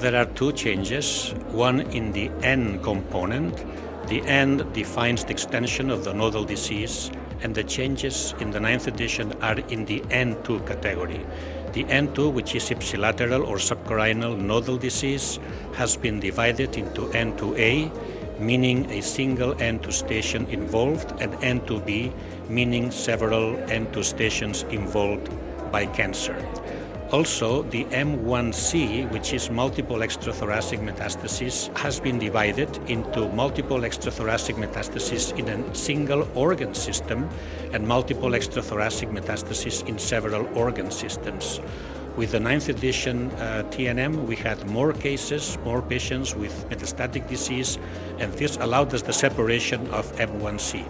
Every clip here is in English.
There are two changes, one in the N component. The N defines the extension of the nodal disease, and the changes in the 9th edition are in the N2 category. The N2, which is ipsilateral or subcarinal nodal disease, has been divided into N2A, meaning a single N2 station involved, and N2B, meaning several N2 stations involved by cancer. Also, the M1C, which is multiple extrathoracic metastasis, has been divided into multiple extrathoracic metastasis in a single organ system and multiple extrathoracic metastasis in several organ systems. With the 9th edition TNM, we had more cases, more patients with metastatic disease, and this allowed us the separation of M1C.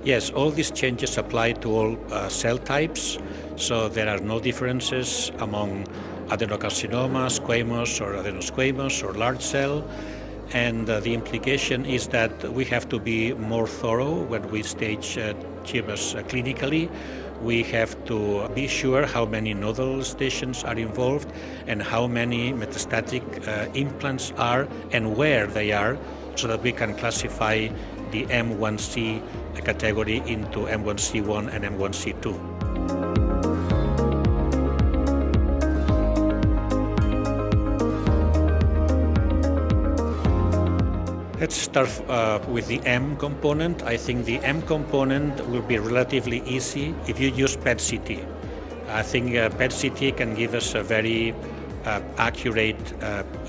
Yes, all these changes apply to all cell types, so there are no differences among adenocarcinoma, squamous or adenosquamous or large cell, and the implication is that we have to be more thorough when we stage tumors clinically. We have to be sure how many nodal stations are involved and how many metastatic implants are and where they are, so that we can classify the M1C category into M1C1 and M1C2. Let's start with the M component. I think the M component will be relatively easy if you use PET-CT. I think PET-CT can give us a very accurate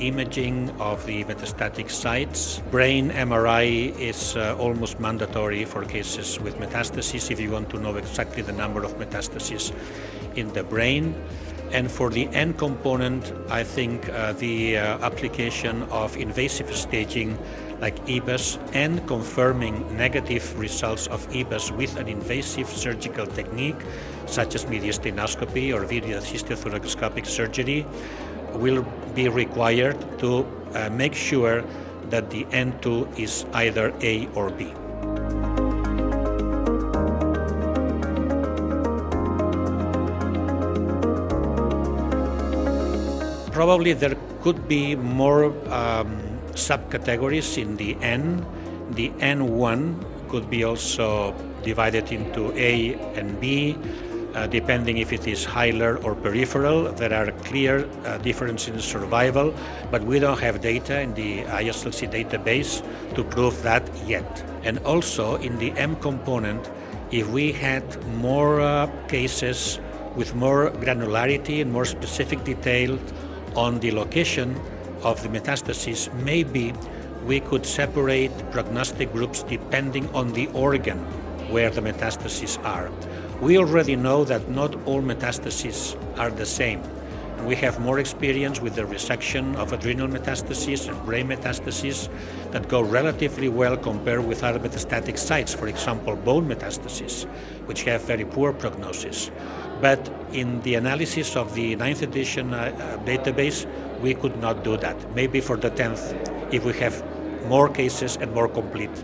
imaging of the metastatic sites. Brain MRI is almost mandatory for cases with metastasis if you want to know exactly the number of metastases in the brain. And for the N component, I think the application of invasive staging like EBUS and confirming negative results of EBUS with an invasive surgical technique such as mediastinoscopy or video assisted thoracoscopic surgery will be required to make sure that the N2 is either A or B. Probably there could be more subcategories in the N. The N1 could be also divided into A and B, depending if it is hilar or peripheral. There are clear differences in survival, but we don't have data in the ISLC database to prove that yet. And also in the M component, if we had more cases with more granularity and more specific detail on the location of the metastasis, maybe we could separate prognostic groups depending on the organ where the metastases are. We already know that not all metastases are the same. We have more experience with the resection of adrenal metastases and brain metastases that go relatively well compared with other metastatic sites, for example, bone metastases, which have very poor prognosis. But in the analysis of the 9th edition database, we could not do that. Maybe for the 10th, if we have more cases and more complete.